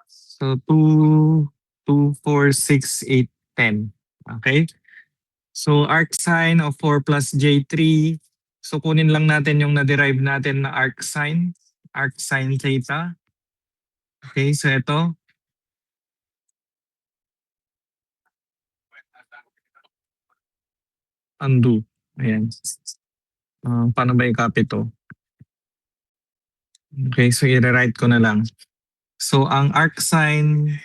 So 2, 2, 4, 6, 8, 10. Okay? So arcsine of 4 plus J3. So kunin lang natin yung na-derive natin na arcsine. Arcsine theta. Okay, so ito. Undo. Ayan. Paano ba i-copy to? Okay, so i-rewrite ko na lang. So ang arcsine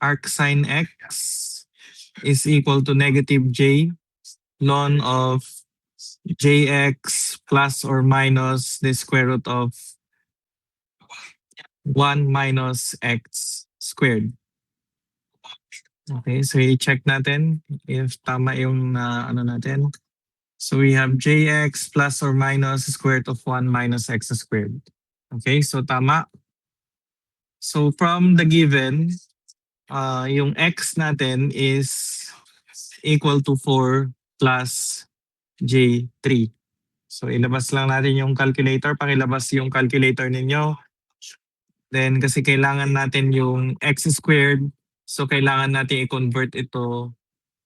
x is equal to negative j ln of jx plus or minus the square root of 1 minus x squared. Okay, so i-check natin if tama yung ano natin. So we have jx plus or minus square root of 1 minus x squared. Okay, so tama. So from the given, yung x natin is equal to 4 plus j3. So ilabas lang natin yung calculator. Pakilabas yung calculator ninyo. Then kasi kailangan natin yung x squared. So kailangan natin i-convert ito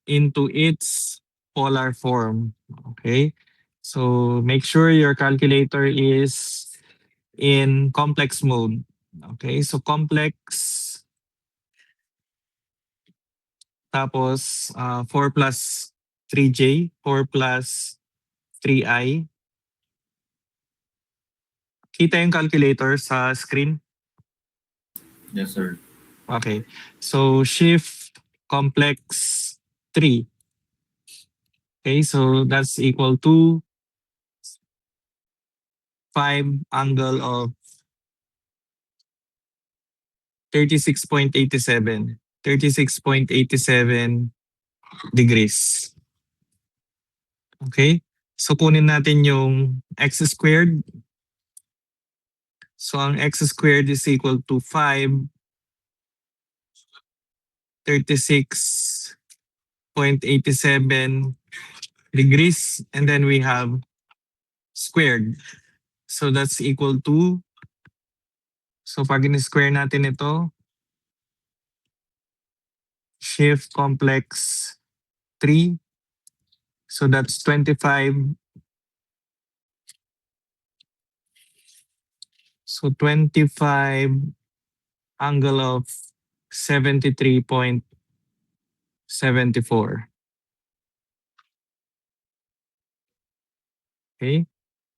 into its polar form. Okay? So make sure your calculator is in complex mode. Okay? So complex, tapos 4 plus 3j, 4 plus 3i. Kita yung calculator sa screen? Yes, sir. Okay. So shift complex 3. Okay, so that's equal to 5 angle of 36.87. 36.87 degrees. Okay? So kunin natin yung x squared. So ang x squared is equal to 5 36.87 degrees, and then we have squared. So that's equal to, so pag in-square natin ito, shift complex 3. So that's 25. So 25 angle of 73.74. Okay?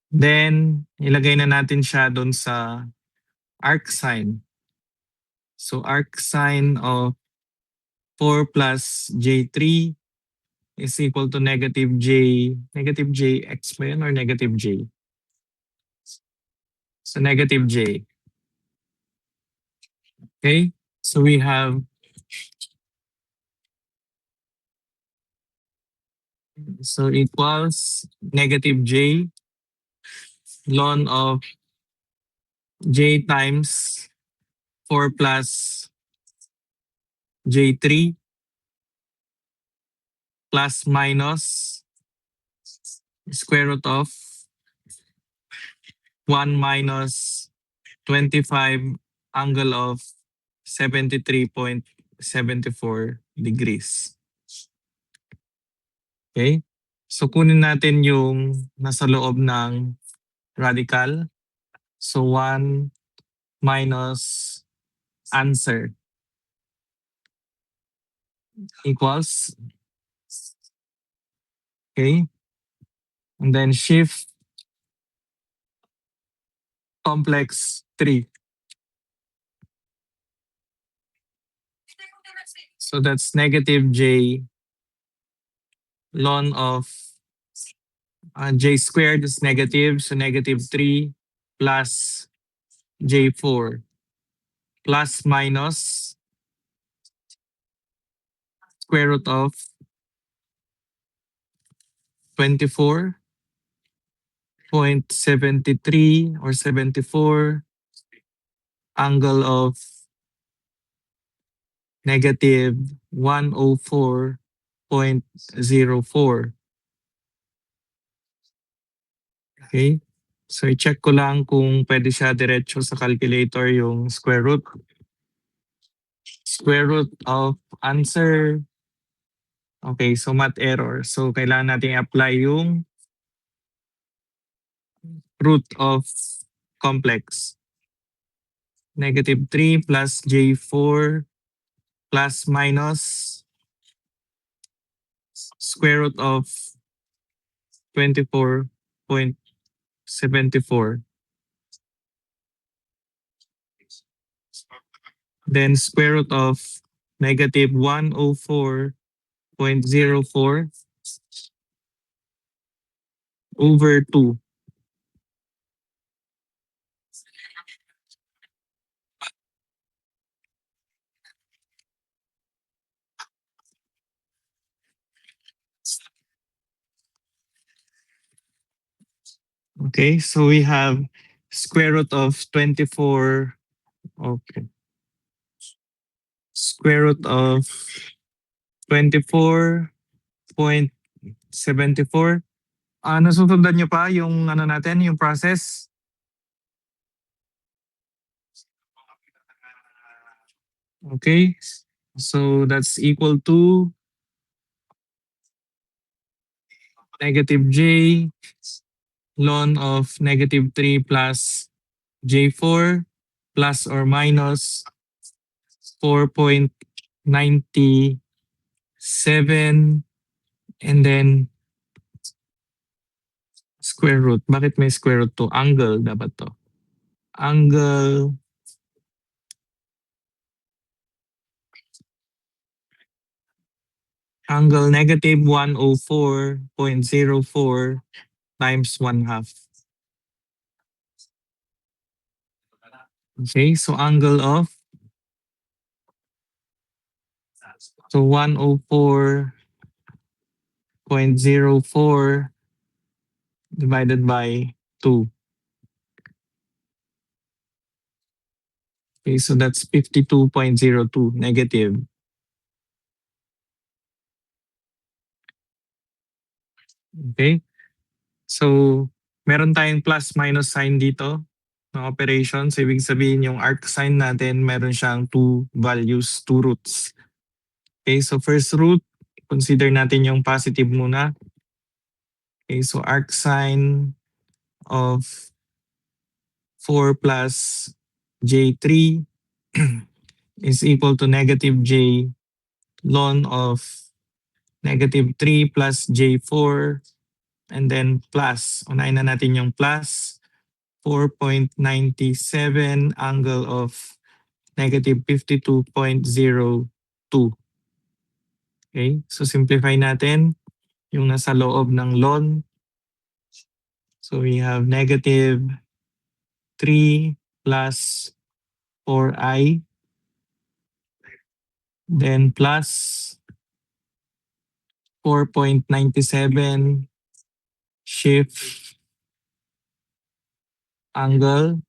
Then, ilagay na natin siya doon sa arcsine. So arcsine of 4 plus j3 is equal to negative jx ba yun or negative j? So negative j. Okay? So we have, so equals negative j ln of j times 4 plus j3 plus minus square root of 1 minus 25 angle of 73.74 degrees. Okay? So kunin natin yung nasa loob ng radical. So 1 minus answer equals, okay? And then shift complex 3. So that's negative j ln of j squared is negative, so negative 3 plus j4 plus minus square root of 24.73 or 74 angle of negative 104.04. Okay? So i-check ko lang kung pwede siya diretso sa calculator yung square root. Square root of answer. Okay, so math error. So kailangan natin i-apply yung root of complex. -3 plus J4 plus minus square root of 24.74. Then square root of -104.04 over 2. Okay, so we have square root of 24. Okay. Square root of 24.74. Nasusundan niyo pa yung ano natin, yung process? Okay, so that's equal to -j ln of -3 plus J4 plus or minus 4.97 and then square root. Bakit may square root to? Angle dapat to. Angle -104.04 times 1/2. Okay, so angle of 104.04 divided by 2. Okay, so that's 52.02 negative. Okay, so meron tayong plus minus sign dito ng operation. So ibig sabihin yung arc sign natin meron siyang two values, two roots. Okay, so first root, consider natin yung positive muna. Okay, so arc sign of 4 plus J3 is equal to -j ln of -3 plus J4 and then plus. Unahin na natin yung plus 4.97 angle of -52.02. Okay, so simplify natin yung nasa loob ng ln. So we have -3 plus 4i, then plus 4.97 shift angle,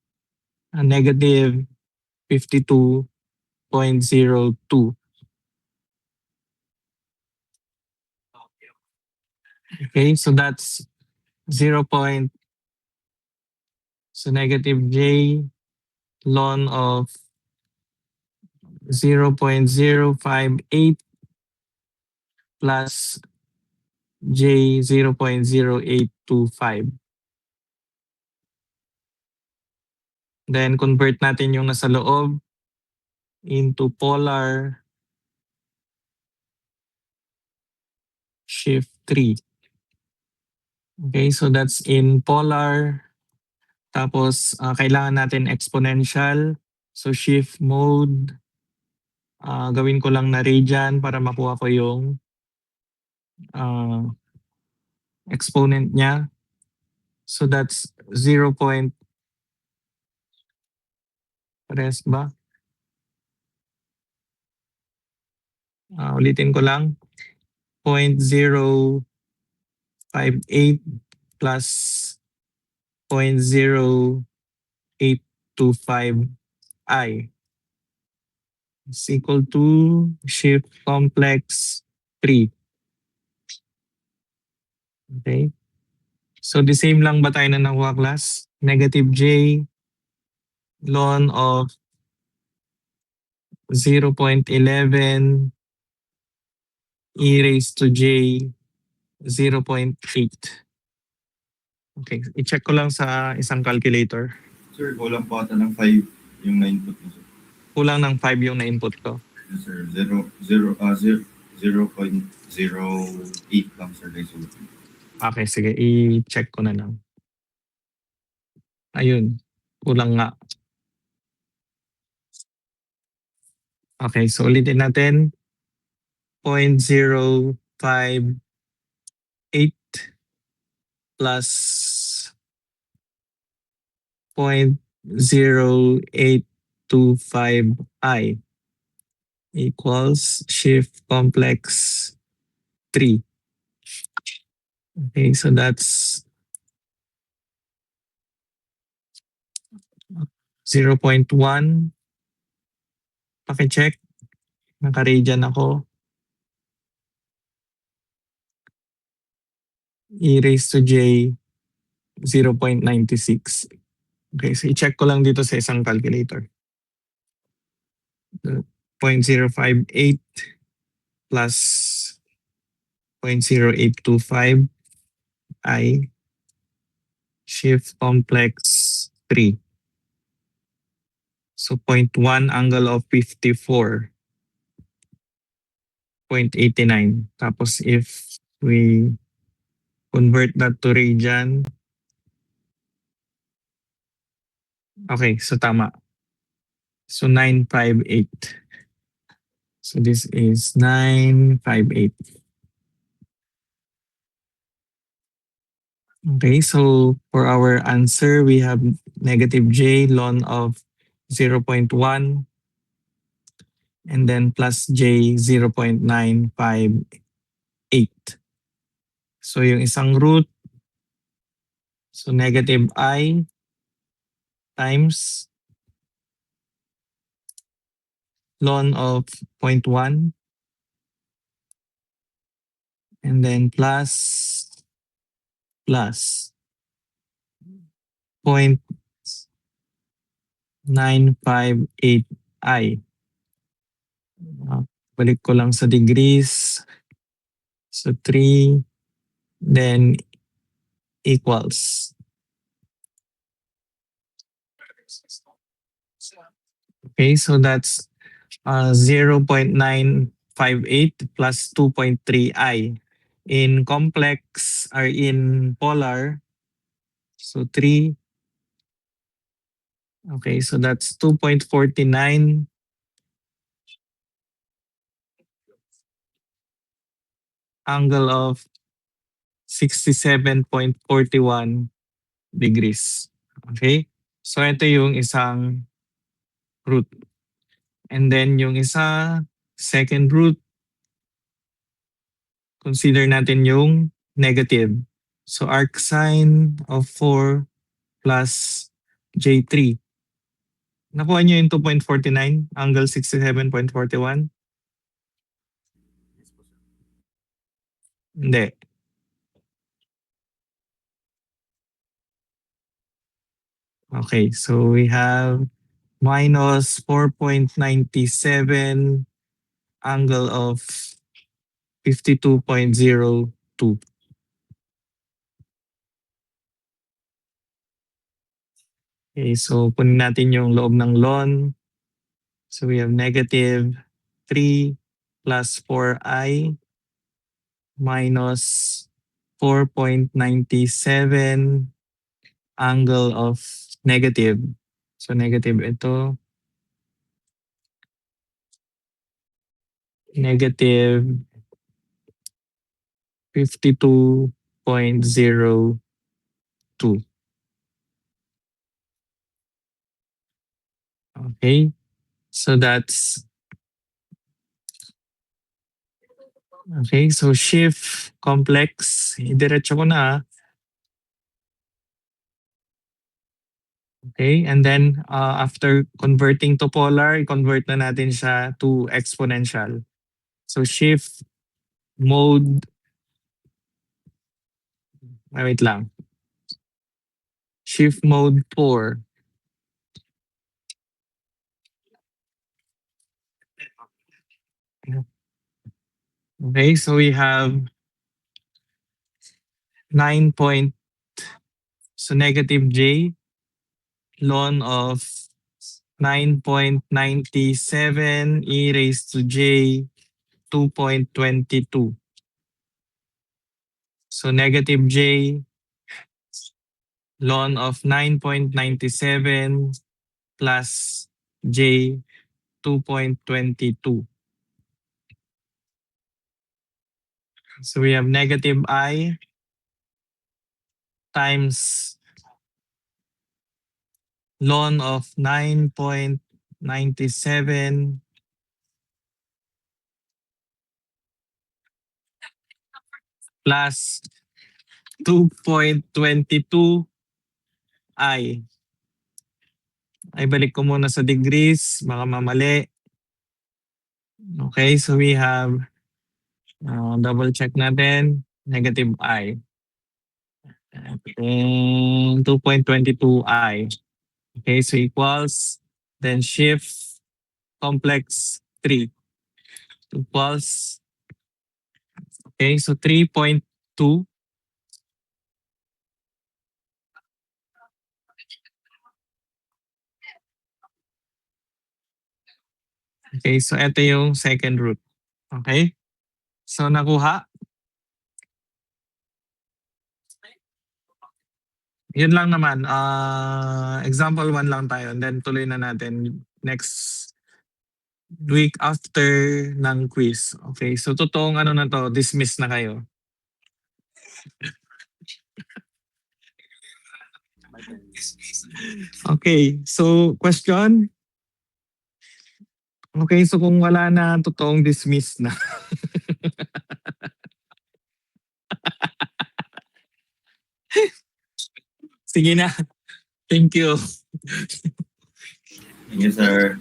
-52.02. Okay, so that's 0. So -j ln of 0.058 plus j 0.0825. Then convert natin yung nasa loob into polar shift 3. Okay, so that's in polar. Tapos kailangan natin exponential. So shift mode. Gawin ko lang na radian para makuha ko yung exponent niya. So that's 0. Pares ba? Ulitin ko lang. 0.058 plus 0.0825 I is equal to shift complex 3. Okay? So the same lang ba tayo na nakuha class? Negative j ln of 0.11 e raised to j 0.8. Okay, i-check ko lang sa isang calculator. Sir, kulang po ata ng 5 yung na-input mo, sir. Kulang ng 5 yung na-input ko. Yes, sir. 0.08 lang, sir. Resolution. Okay, sige, i-check ko na lang. Ayun, kulang nga. Okay, so ulitin natin. 0.058 plus 0.0825i equals shift complex 3. Okay, so that's 0.1. Paki-check. Naka-radian ako. E raised to j 0.96. Okay, so i-check ko lang dito sa isang calculator. 0.058 plus 0.0825 I shift complex 3. So 0.1 angle of 54.89. Tapos if we convert that to radian, okay, so tama. So 958. So this is 958. Okay, so for our answer, we have negative j ln of 0.1 and then plus j 0.958. So yung isang root, so negative I times ln of 0.1 and then plus 0.958i. Balik ko lang sa degrees. So 3 then equals. Okay, so that's 0.958 plus 2.3i. In complex or in polar, so 3. Okay, so that's 2.49 angle of 67.41 degrees. Okay? So ito yung isang root. And then yung isa, second root, consider natin yung negative. So arc sine of 4 plus J3. Nakuha nyo yung 2.49 angle 67.41? Hindi. Okay, so we have minus 4.97 angle of 52.02. Okay, so kunin natin yung loob ng ln. So we have negative 3 plus 4i minus 4.97 angle of negative. So negative ito. Negative 52.02. Okay, so that's okay. So shift complex, idiretso ko na. Okay, and then after converting to polar, i-convert na natin siya to exponential. So shift mode, wait lang. Shift mode 4. Okay, so we have 9 point, so negative j, ln of 9.97 e raised to j 2.22. So negative j ln of 9.97 plus j 2.22. So we have negative I times ln of 9.97 plus 2.22 I. Ay balik ko muna sa degrees, baka mamali. Okay, so we have, double check natin, negative I. And 2.22 I. Okay, so equals, then shift complex 3 equals, okay, so 3.2. Okay, so ito yung second root. Okay? So nakuha? Yun lang naman. Example 1 lang tayo and then tuloy na natin next week after ng quiz. Okay, so totoong ano na to, dismiss na kayo. Okay, so question? Okay, so kung wala na, totoong dismiss na. Sige na. Thank you. Thank you, sir.